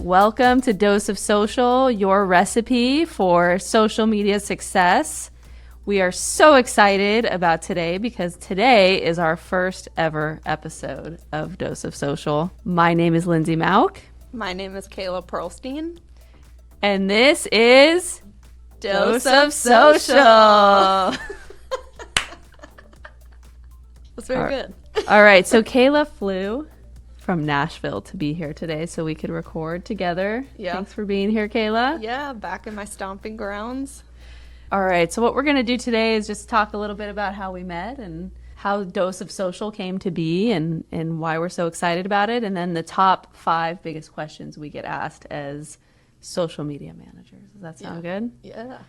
Welcome to Dose of Social, your recipe for social media success. We are so excited about today because today is our first ever episode of Dose of Social. My name is Lindsay Mauk. My name is Kayla Pearlstein. And this is Dose of Social. That's very good. All right, so Kayla flew from Nashville to be here today so we could record together. Yeah. Thanks for being here, Kayla. Yeah, back in my stomping grounds. All right, so what we're going to do today is just talk a little bit about how we met and how Dose of Social came to be and why we're so excited about it, and then the top 5 biggest questions we get asked as social media managers. Does that sound good? Yeah.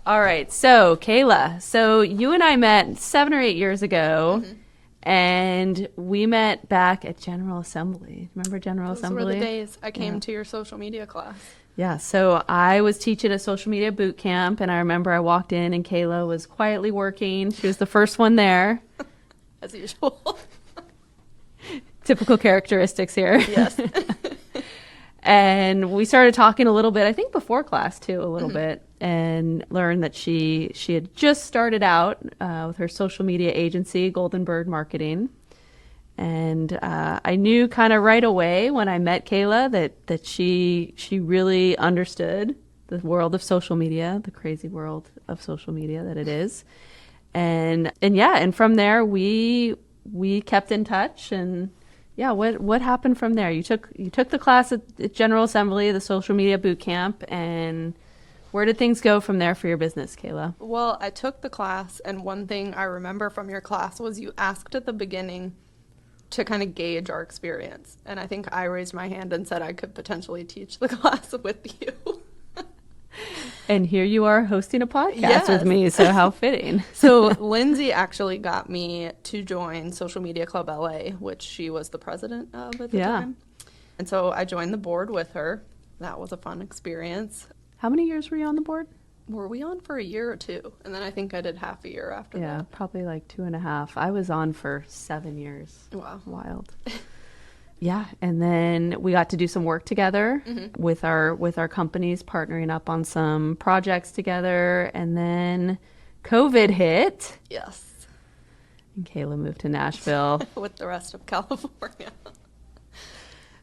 All right, so Kayla, so you and I met 7 or 8 years ago, and we met back at General Assembly. Remember General Assembly? Those were the days I came to your social media class. Yeah, so I was teaching a social media boot camp, and I remember I walked in and Kayla was quietly working. She was the first one there. As usual. Typical characteristics here. Yes. And we started talking a little bit, I think before class too, a little bit, and learned that she had just started out with her social media agency, Golden Bird Marketing. And I knew kind of right away when I met Kayla that she really understood the world of social media, the crazy world of social media that it is. And from there we kept in touch. And yeah, what happened from there? You took the class at General Assembly, the social media boot camp, and where did things go from there for your business, Kayla? Well, I took the class, and one thing I remember from your class was you asked at the beginning to kind of gauge our experience. And I think I raised my hand and said I could potentially teach the class with you. And here you are hosting a podcast Yes. with me, so how fitting. So Lindsay actually got me to join Social Media Club LA, which she was the president of at the time. And so I joined the board with her. That was a fun experience. How many years were you on the board? Were we on for a year or two? And then I think I did half a year after Yeah, that. probably like 2.5. I was on for 7 years. Wow. Wild. Yeah, and then we got to do some work together with our companies, partnering up on some projects together, and then COVID hit, Yes. and Kayla moved to Nashville. With the rest of California.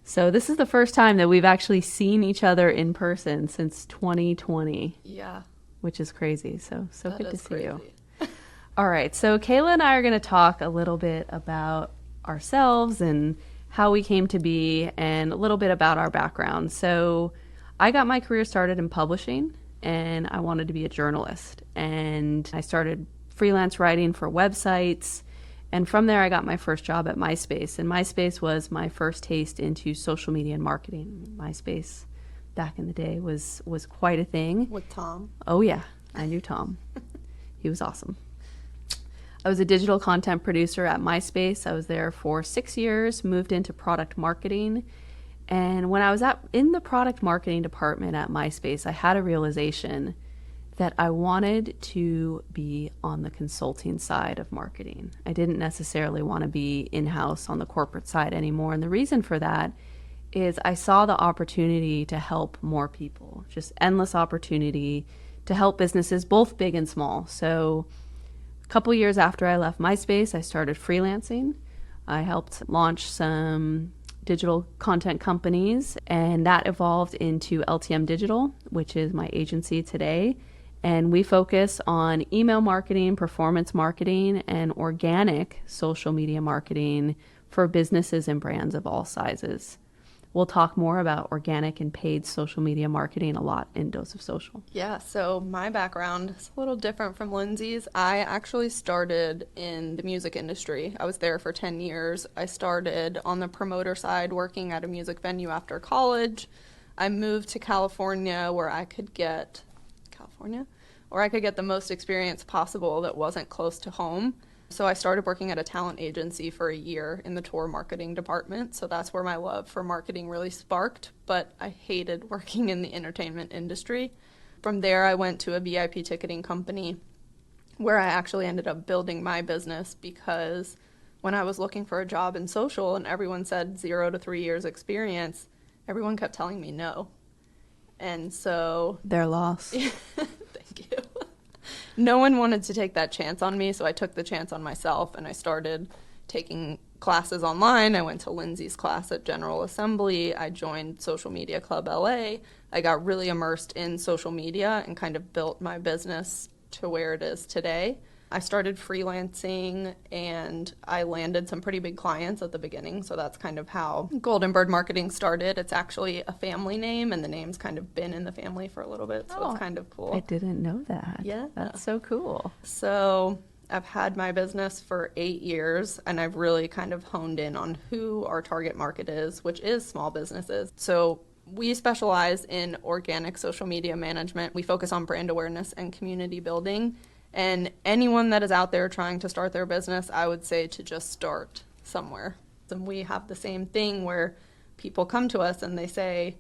So this is the first time that we've actually seen each other in person since 2020, Yeah. which is crazy. So That good to is see you. crazy. All right, so Kayla and I are going to talk a little bit about ourselves and how we came to be and a little bit about our background. So I got my career started in publishing, and I wanted to be a journalist. And I started freelance writing for websites. And from there, I got my first job at MySpace. And MySpace was my first taste into social media and marketing. MySpace back in the day was quite a thing. With Tom. Oh, yeah. I knew Tom. He was awesome. I was a digital content producer at MySpace. I was there for 6 years, moved into product marketing. And when I was in the product marketing department at MySpace, I had a realization that I wanted to be on the consulting side of marketing. I didn't necessarily want to be in-house on the corporate side anymore. And the reason for that is I saw the opportunity to help more people, just endless opportunity to help businesses, both big and small. So a couple years after I left MySpace, I started freelancing. I helped launch some digital content companies, and that evolved into LTM Digital, which is my agency today. And we focus on email marketing, performance marketing, and organic social media marketing for businesses and brands of all sizes. We'll talk more about organic and paid social media marketing a lot in Dose of Social. Yeah, so my background is a little different from Lindsay's. I actually started in the music industry. I was there for 10 years. I started on the promoter side working at a music venue after college. I moved to California where I could get the most experience possible that wasn't close to home. So I started working at a talent agency for a year in the tour marketing department. So that's where my love for marketing really sparked, but I hated working in the entertainment industry. From there, I went to a VIP ticketing company where I actually ended up building my business because when I was looking for a job in social and everyone said 0 to 3 years experience, everyone kept telling me no. And so Their loss. thank you. No one wanted to take that chance on me, so I took the chance on myself, and I started taking classes online. I went to Lindsay's class at General Assembly. I joined Social Media Club LA. I got really immersed in social media and kind of built my business to where it is today. I started freelancing, and I landed some pretty big clients at the beginning, so that's kind of how Golden Bird Marketing started. It's actually a family name, and the name's kind of been in the family for a little bit, so it's kind of cool. I didn't know that. Yeah. That's so cool. So I've had my business for 8 years, and I've really kind of honed in on who our target market is, which is small businesses. So we specialize in organic social media management. We focus on brand awareness and community building. And anyone that is out there trying to start their business, I would say to just start somewhere. And we have the same thing where people come to us and they say,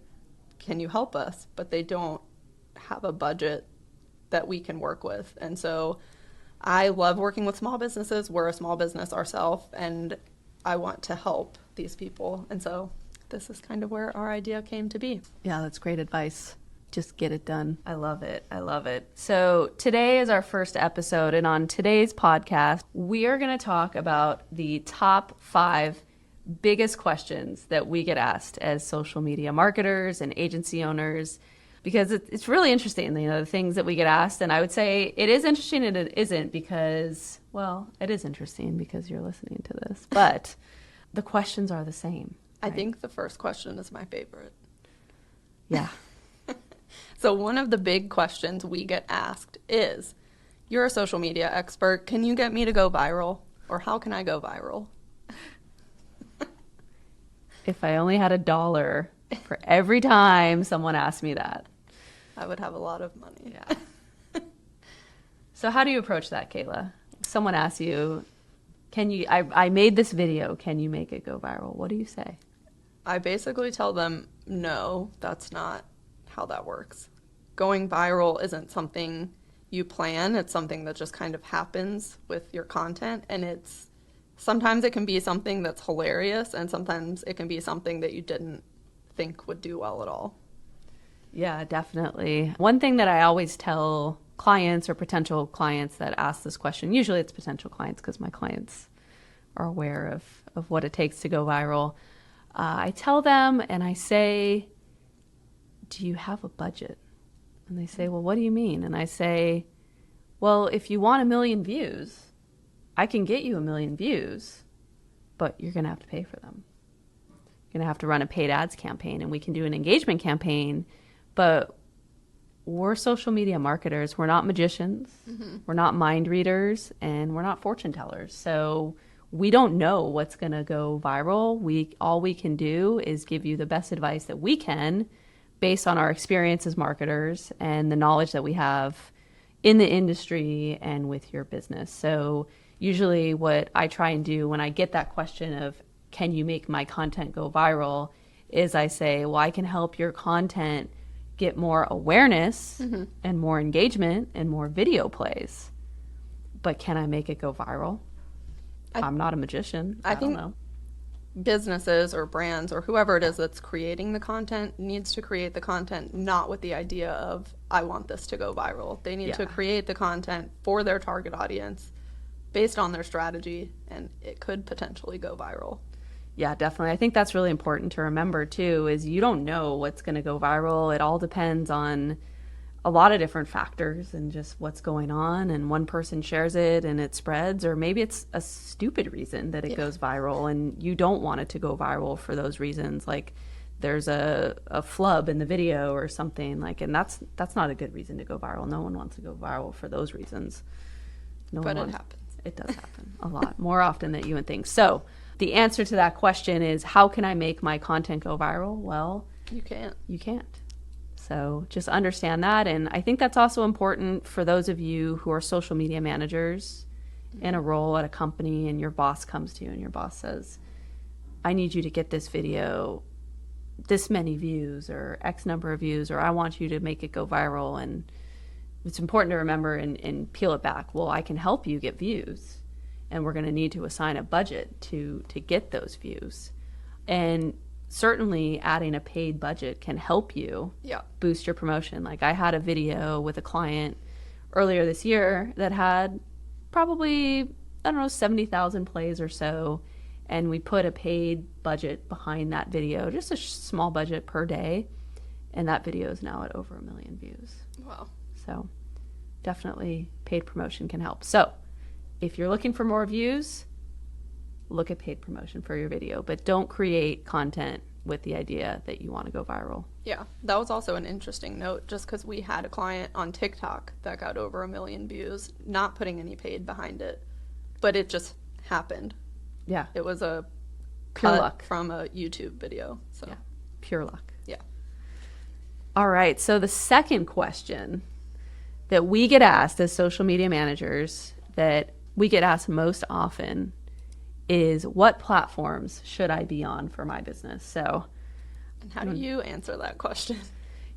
can you help us? But they don't have a budget that we can work with. And so I love working with small businesses. We're a small business ourselves, and I want to help these people. And so this is kind of where our idea came to be. Yeah, that's great advice. Just get it done. I love it. I love it. So today is our first episode, and on today's podcast, we are going to talk about the top 5 biggest questions that we get asked as social media marketers and agency owners, because it's really interesting, the things that we get asked. And I would say it is interesting and it isn't because, well, it is interesting because you're listening to this, but the questions are the same. I think the first question is my favorite. Yeah. So one of the big questions we get asked is, you're a social media expert. Can you get me to go viral? Or how can I go viral? If I only had $1 for every time someone asked me that, I would have a lot of money. Yeah. So how do you approach that, Kayla? If someone asks you, I made this video, can you make it go viral? What do you say? I basically tell them, no, that's not how that works. Going viral isn't something you plan. It's something that just kind of happens with your content. And sometimes it can be something that's hilarious, and sometimes it can be something that you didn't think would do well at all. Yeah, definitely. One thing that I always tell clients or potential clients that ask this question, usually it's potential clients because my clients are aware of what it takes to go viral. I tell them and I say, do you have a budget? And they say, well, what do you mean? And I say, well, if you want 1 million views, I can get you 1 million views, but you're going to have to pay for them. You're going to have to run a paid ads campaign, and we can do an engagement campaign, but we're social media marketers. We're not magicians. Mm-hmm. We're not mind readers, and we're not fortune tellers. So we don't know what's going to go viral. All we can do is give you the best advice that we can based on our experience as marketers and the knowledge that we have in the industry and with your business. So usually what I try and do when I get that question of, can you make my content go viral, is I say, well, I can help your content get more awareness mm-hmm. and more engagement and more video plays. But can I make it go viral? I'm not a magician. I don't know. Businesses or brands or whoever it is that's creating the content needs to create the content not with the idea of, I want this to go viral. They need to create the content for their target audience based on their strategy, and it could potentially go viral. Yeah, definitely. I think that's really important to remember too, is you don't know what's going to go viral. It all depends on a lot of different factors and just what's going on, and one person shares it and it spreads, or maybe it's a stupid reason that it goes viral and you don't want it to go viral for those reasons. Like there's a flub in the video or something, like, and that's not a good reason to go viral. No one wants to go viral for those reasons. But it happens. It does happen a lot, more often than you would think. So the answer to that question is, how can I make my content go viral? Well, you can't. You can't. So just understand that. And I think that's also important for those of you who are social media managers in a role at a company, and your boss comes to you and your boss says, I need you to get this video this many views or X number of views, or I want you to make it go viral. And it's important to remember and peel it back. Well, I can help you get views, and we're going to need to assign a budget to get those views. And certainly adding a paid budget can help you Yeah. boost your promotion. Like I had a video with a client earlier this year that had probably, I don't know, 70,000 plays or so. And we put a paid budget behind that video, just a small budget per day. And that video is now at over 1 million views. Wow. So definitely paid promotion can help. So if you're looking for more views, look at paid promotion for your video, but don't create content with the idea that you want to go viral. Yeah, that was also an interesting note, just because we had a client on TikTok that got over 1 million views, not putting any paid behind it, but it just happened. Yeah, It was a pure cut luck. from a YouTube video. So Yeah, pure luck. yeah. All right, so the second question that we get asked as social media managers, that we get asked most often, is what platforms should I be on for my business? So And how do you answer that question?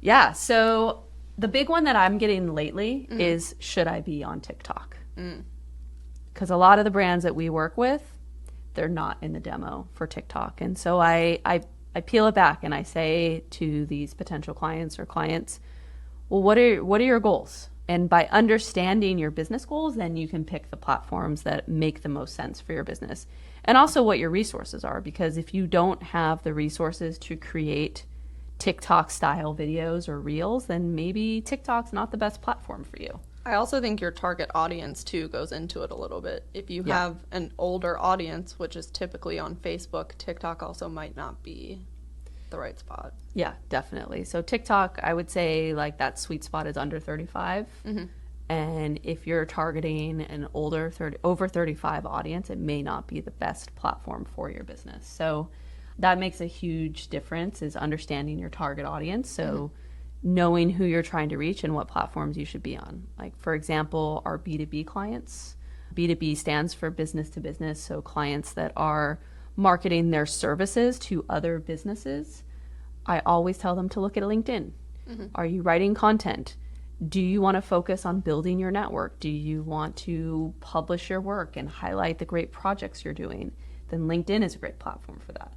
yeah, so the big one that I'm getting lately is, should I be on TikTok? Because a lot of the brands that we work with, they're not in the demo for TikTok. And so I peel it back and I say to these potential clients or clients, well, what are your goals? And by understanding your business goals, then you can pick the platforms that make the most sense for your business. And also what your resources are, because if you don't have the resources to create TikTok style videos or reels, then maybe TikTok's not the best platform for you. I also think your target audience too goes into it a little bit. If you Yeah. have an older audience, which is typically on Facebook, TikTok also might not be the right spot. Yeah, definitely. So TikTok, I would say like that sweet spot is under 35. And if you're targeting an older over 35 audience, it may not be the best platform for your business. So that makes a huge difference, is understanding your target audience. So knowing who you're trying to reach and what platforms you should be on. Like for example, our B2B clients. B2B stands for business to business. So clients that are marketing their services to other businesses, I always tell them to look at LinkedIn. Are you writing content? Do you want to focus on building your network? Do you want to publish your work and highlight the great projects you're doing? Then LinkedIn is a great platform for that.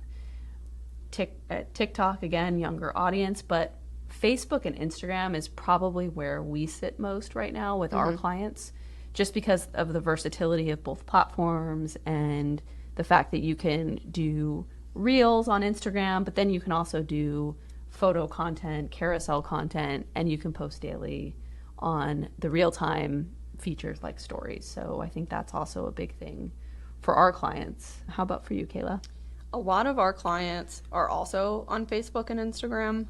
TikTok, again, younger audience, but Facebook and Instagram is probably where we sit most right now with our clients, just because of the versatility of both platforms and the fact that you can do reels on Instagram, but then you can also do photo content, carousel content, and you can post daily on the real-time features like stories. So I think that's also a big thing for our clients. How about for you, Kayla? A lot of our clients are also on Facebook and Instagram.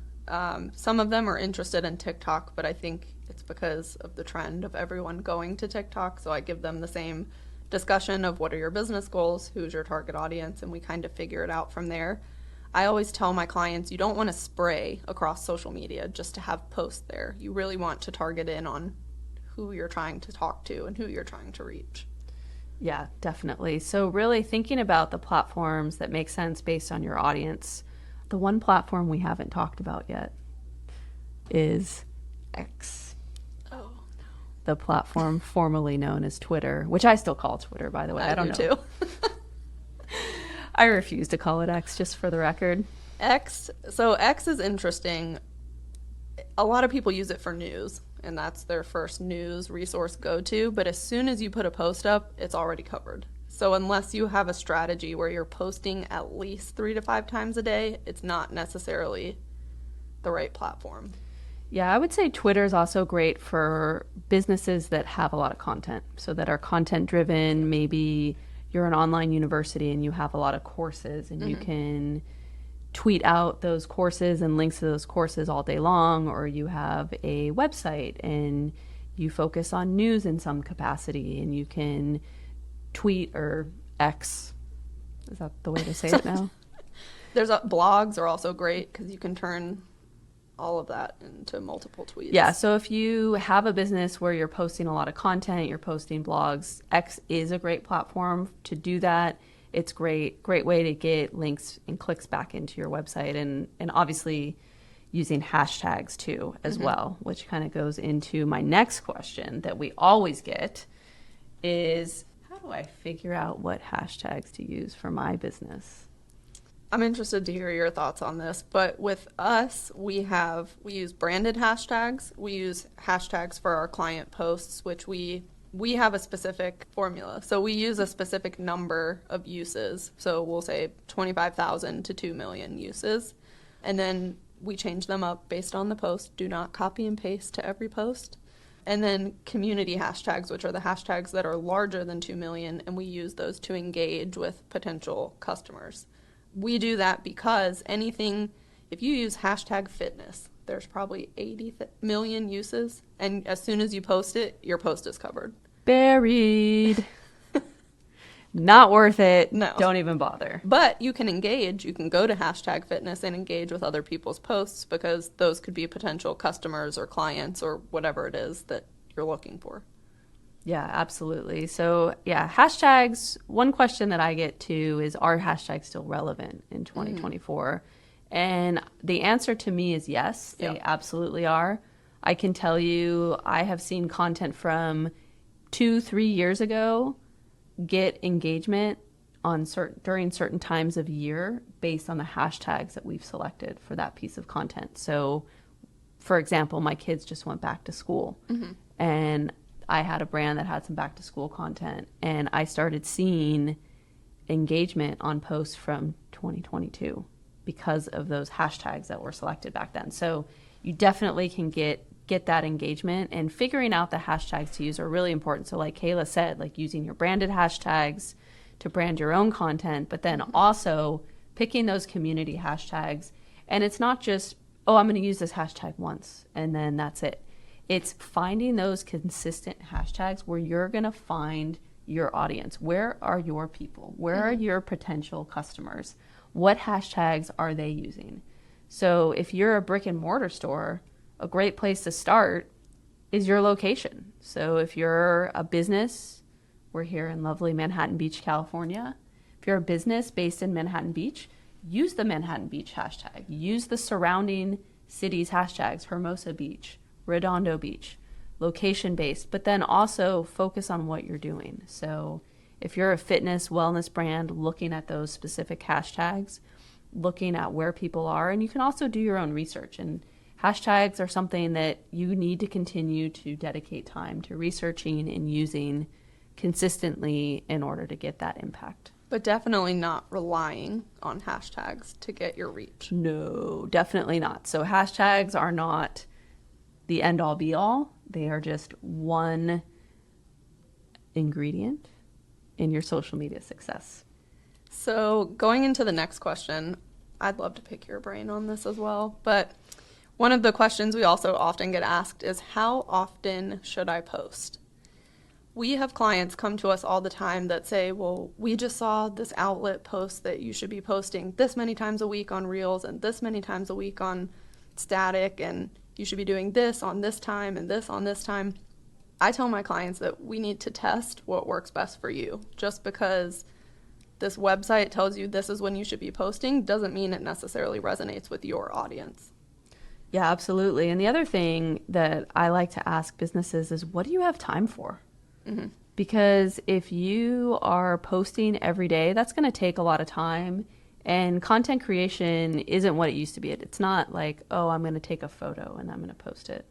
Some of them are interested in TikTok, but I think it's because of the trend of everyone going to TikTok. So I give them the same discussion of what are your business goals, who's your target audience, and we kind of figure it out from there. I always tell my clients, you don't want to spray across social media just to have posts there. You really want to target in on who you're trying to talk to and who you're trying to reach. Yeah, definitely. So really thinking about the platforms that make sense based on your audience. The one platform we haven't talked about yet is X, Oh, the platform formerly known as Twitter, which I still call Twitter, by the way. I don't know. Too. I refuse to call it X, just for the record. X is interesting. A lot of people use it for news, and that's their first news resource go-to, but as soon as you put a post up, it's already covered. So unless you have a strategy where you're posting at least 3 to 5 times a day, it's not necessarily the right platform. Yeah, I would say Twitter is also great for businesses that have a lot of content, so that are content driven. Maybe you're an online university and you have a lot of courses, and you can tweet out those courses and links to those courses all day long, or you have a website and you focus on news in some capacity, and you can tweet or X. Is that the way to say it now? Blogs are also great because you can turn all of that into multiple tweets. Yeah, so if you have a business where you're posting a lot of content, you're posting blogs, X is a great platform to do that. It's great way to get links and clicks back into your website, and obviously using hashtags too as well, which kind of goes into my next question that we always get is, how do I figure out what hashtags to use for my business? I'm interested to hear your thoughts on this, but with us, we use branded hashtags. We use hashtags for our client posts, which we have a specific formula. So we use a specific number of uses. So we'll say 25,000 to 2 million uses. And then we change them up based on the post. Do not copy and paste to every post. And then community hashtags, which are the hashtags that are larger than 2 million, and we use those to engage with potential customers. We do that because if you use hashtag fitness, there's probably 80 million uses, and as soon as you post it, your post is covered. Buried. Not worth it. No. Don't even bother. But you can engage. You can go to hashtag fitness and engage with other people's posts because those could be potential customers or clients or whatever it is that you're looking for. Yeah, absolutely. So, yeah, hashtags. One question that I get too is, are hashtags still relevant in 2024? And the answer to me is yes, they absolutely are. I can tell you I have seen content from 2-3 years ago get engagement on during certain times of year based on the hashtags that we've selected for that piece of content. So, for example, my kids just went back to school, and I had a brand that had some back to school content, and I started seeing engagement on posts from 2022 because of those hashtags that were selected back then. So you definitely can get that engagement, and figuring out the hashtags to use are really important. So like Kayla said, like using your branded hashtags to brand your own content, but then also picking those community hashtags. And it's not just, oh, I'm going to use this hashtag once and then that's it. It's finding those consistent hashtags where you're going to find your audience. Where are your people? Where are your potential customers? What hashtags are they using? So if you're a brick and mortar store, a great place to start is your location. So if you're a business, we're here in lovely Manhattan Beach, California. If you're a business based in Manhattan Beach, use the Manhattan Beach hashtag. Use the surrounding cities hashtags, Hermosa Beach, Redondo Beach, location-based, but then also focus on what you're doing. So if you're a fitness, wellness brand, looking at those specific hashtags, looking at where people are, and you can also do your own research. And hashtags are something that you need to continue to dedicate time to researching and using consistently in order to get that impact. But definitely not relying on hashtags to get your reach. No, definitely not. So hashtags are not the end all be all. They are just one ingredient in your social media success. So going into the next question, I'd love to pick your brain on this as well. But one of the questions we also often get asked is, how often should I post? We have clients come to us all the time that say, well, we just saw this outlet post that you should be posting this many times a week on Reels and this many times a week on Static, and you should be doing this on this time and this on this time. I tell my clients that we need to test what works best for you. Just because this website tells you this is when you should be posting doesn't mean it necessarily resonates with your audience. Yeah, absolutely. And the other thing that I like to ask businesses is, what do you have time for? Because if you are posting every day, that's going to take a lot of time. And content creation isn't what it used to be. It's not like, oh, I'm going to take a photo and I'm going to post it.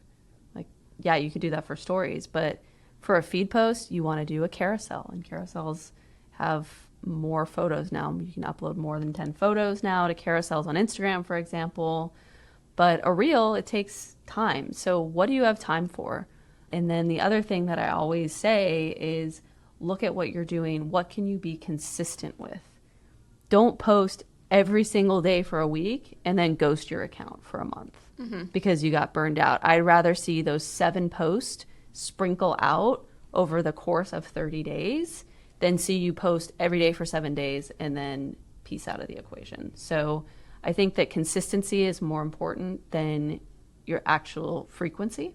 Like, yeah, you could do that for stories, but for a feed post, you want to do a carousel. And carousels have more photos now. You can upload more than 10 photos now to carousels on Instagram, for example. But a reel, it takes time. So what do you have time for? And then the other thing that I always say is, look at what you're doing. What can you be consistent with? Don't post every single day for a week and then ghost your account for a month because you got burned out. I'd rather see those 7 posts sprinkle out over the course of 30 days than see you post every day for 7 days and then piece out of the equation. So I think that consistency is more important than your actual frequency.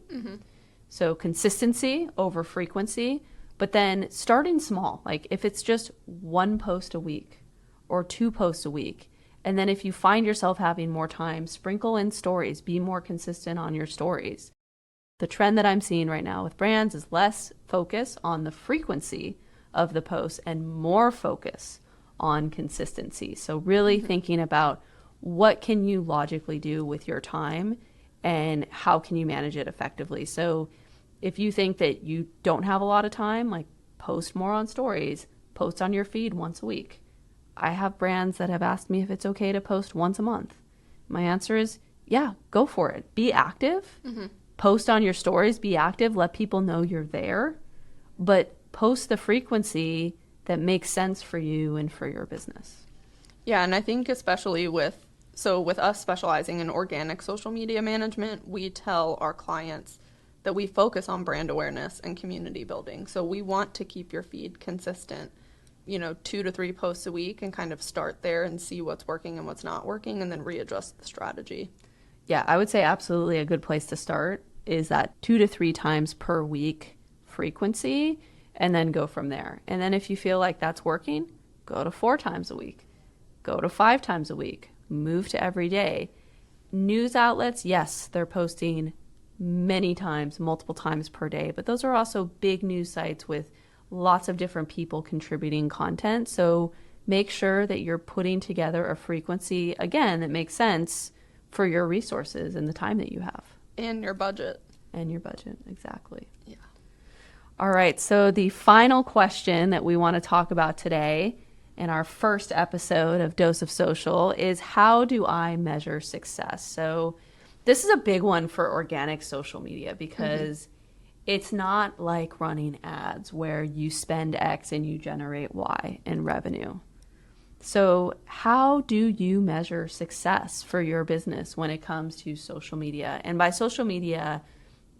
So consistency over frequency, but then starting small. Like if it's just 1 post a week or 2 posts a week, and then if you find yourself having more time, sprinkle in stories, be more consistent on your stories. The trend that I'm seeing right now with brands is less focus on the frequency of the posts and more focus on consistency. So really thinking about what can you logically do with your time and how can you manage it effectively. So if you think that you don't have a lot of time, like post more on stories, post on your feed once a week. I have brands that have asked me if it's okay to post once a month. My answer is, yeah, go for it. Be active. Post on your stories, be active, let people know you're there, but post the frequency that makes sense for you and for your business. Yeah, and I think especially with us specializing in organic social media management, we tell our clients that we focus on brand awareness and community building. So we want to keep your feed consistent, 2 to 3 posts a week, and kind of start there and see what's working and what's not working, and then readjust the strategy. Yeah, I would say absolutely a good place to start is that 2 to 3 times per week frequency, and then go from there. And then if you feel like that's working, go to 4 times a week, go to 5 times a week, move to every day. News outlets, yes, they're posting many times, multiple times per day, but those are also big news sites with lots of different people contributing content. So make sure that you're putting together a frequency, again, that makes sense for your resources and the time that you have. And your budget. And your budget, exactly. Yeah. All right, so the final question that we want to talk about today in our first episode of Dose of Social is, how do I measure success? So this is a big one for organic social media because it's not like running ads where you spend X and you generate Y in revenue. So how do you measure success for your business when it comes to social media? And by social media,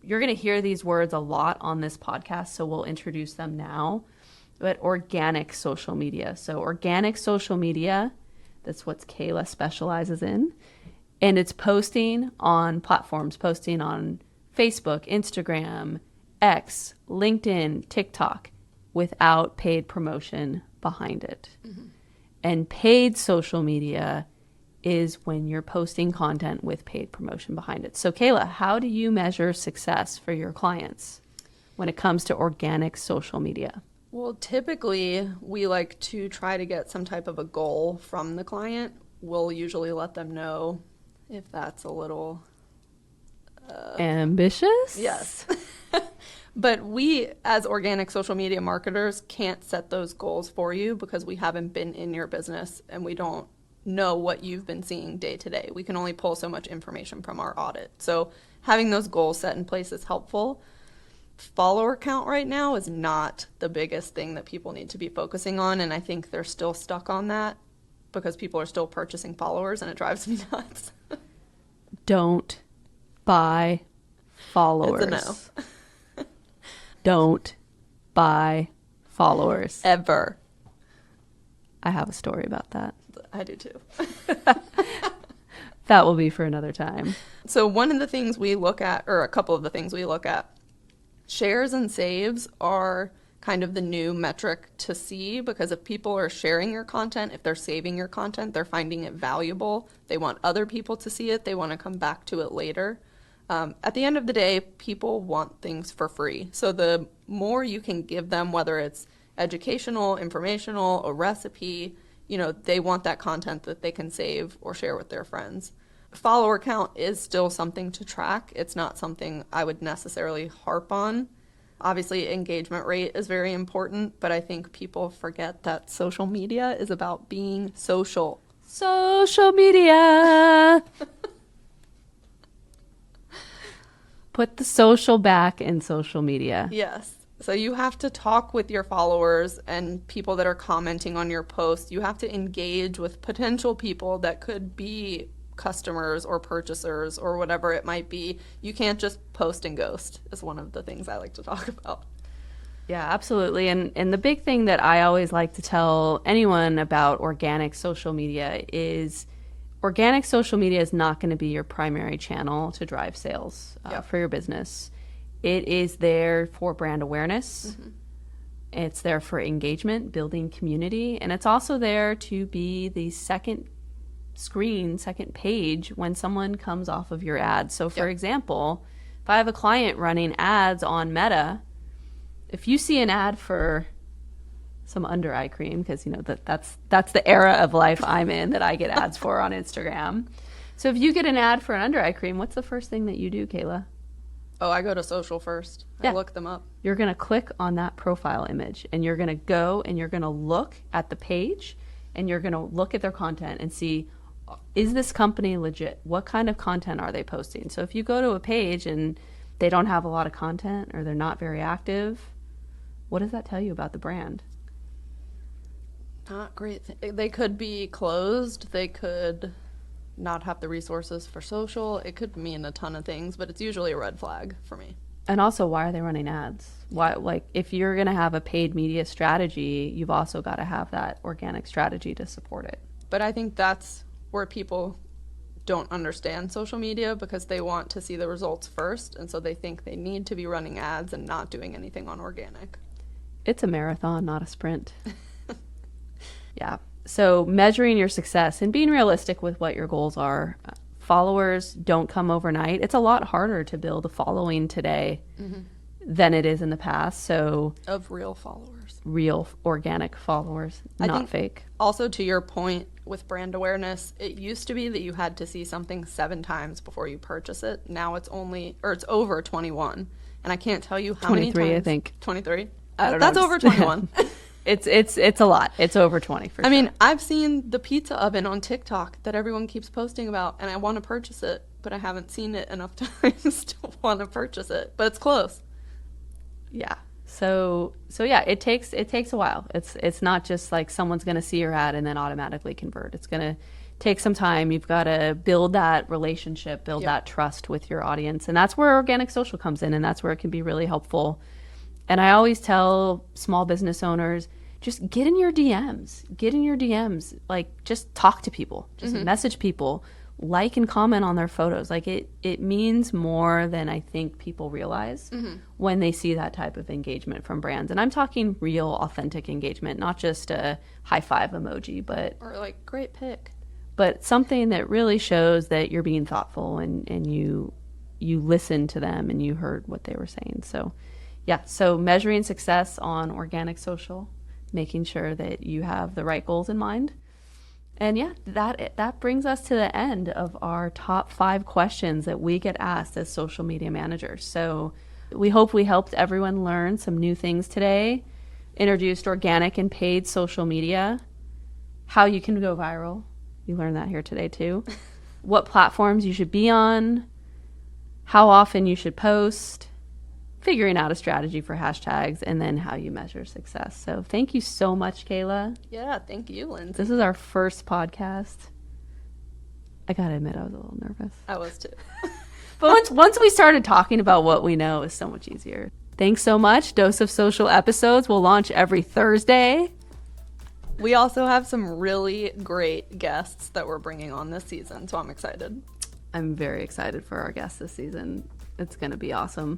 you're going to hear these words a lot on this podcast, so we'll introduce them now. But organic social media. So organic social media, that's what Kayla specializes in. And it's posting on platforms, posting on Facebook, Instagram, X, LinkedIn, TikTok, without paid promotion behind it. And paid social media is when you're posting content with paid promotion behind it. So Kayla, how do you measure success for your clients when it comes to organic social media? Well, typically we like to try to get some type of a goal from the client. We'll usually let them know if that's a little ambitious. Yes. But we, as organic social media marketers, can't set those goals for you because we haven't been in your business and we don't know what you've been seeing day to day. We can only pull so much information from our audit. So having those goals set in place is helpful. Follower count right now is not the biggest thing that people need to be focusing on, and I think they're still stuck on that because people are still purchasing followers, and it drives me nuts. Don't buy followers. It's a no. Don't buy followers. Ever. I have a story about that. I do too. That will be for another time. So one of the things we look at, or a couple of the things we look at, shares and saves are kind of the new metric to see, because if people are sharing your content, if they're saving your content, they're finding it valuable. They want other people to see it. They want to come back to it later. At the end of the day, people want things for free. So the more you can give them, whether it's educational, informational, a recipe, they want that content that they can save or share with their friends. Follower count is still something to track. It's not something I would necessarily harp on. Obviously, engagement rate is very important, but I think people forget that social media is about being social. Social media. Put the social back in social media. Yes. So you have to talk with your followers and people that are commenting on your post. You have to engage with potential people that could be customers or purchasers or whatever it might be. You can't just post and ghost, is one of the things I like to talk about. Yeah, absolutely. And the big thing that I always like to tell anyone about organic social media is organic social media is not going to be your primary channel to drive sales for your business. It is there for brand awareness. It's there for engagement, building community, and it's also there to be the second page when someone comes off of your ad. So for example, if I have a client running ads on Meta, if you see an ad for some under eye cream because that's the era of life I'm in that I get ads for on Instagram. So if you get an ad for an under eye cream, what's the first thing that you do, Kayla? Oh, I go to social first. Yeah. I look them up. You're going to click on that profile image and you're going to go and you're going to look at the page and you're going to look at their content and see, is this company legit? What kind of content are they posting? So if you go to a page and they don't have a lot of content or they're not very active, what does that tell you about the brand? Not great. They could be closed. They could not have the resources for social. It could mean a ton of things, but it's usually a red flag for me. And also, why are they running ads? Why, like, if you're going to have a paid media strategy, you've also got to have that organic strategy to support it. But I think that's where people don't understand social media because they want to see the results first, and so they think they need to be running ads and not doing anything on organic. It's a marathon, not a sprint. Yeah. So measuring your success and being realistic with what your goals are. Followers don't come overnight. It's a lot harder to build a following today than it is in the past. So Of real followers. real organic followers, I not think fake. Also, to your point with brand awareness, it used to be that you had to see something 7 times before you purchase it. Now it's over 21. And I can't tell you how many times. 23, I think. 23? I don't know. That's over 21. It's a lot. It's over 20 for sure. I mean, I've seen the pizza oven on TikTok that everyone keeps posting about, and I want to purchase it, but I haven't seen it enough times to want to purchase it. But it's close. Yeah. So yeah, it takes a while. It's not just like someone's going to see your ad and then automatically convert. It's going to take some time. You've got to build that relationship, build that trust with your audience. And that's where organic social comes in, and that's where it can be really helpful. And I always tell small business owners, just get in your DMs. Like, just talk to people, just message people, like and comment on their photos. Like, it means more than I think people realize when they see that type of engagement from brands. And I'm talking real, authentic engagement, not just a high five emoji, Or like, great pic. but something that really shows that you're being thoughtful and you listened to them and you heard what they were saying. So yeah, so measuring success on organic social, making sure that you have the right goals in mind. And yeah, that brings us to the end of our top 5 questions that we get asked as social media managers. So we hope we helped everyone learn some new things today, introduced organic and paid social media, how you can go viral. You learned that here today too. What platforms you should be on, how often you should post, figuring out a strategy for hashtags, and then how you measure success. So thank you so much, Kayla. Yeah, thank you, Lindsay. This is our first podcast. I gotta admit, I was a little nervous. I was too. But once we started talking about what we know, it's so much easier. Thanks so much. Dose of Social episodes will launch every Thursday. We also have some really great guests that we're bringing on this season, so I'm excited. I'm very excited for our guests this season. It's gonna be awesome.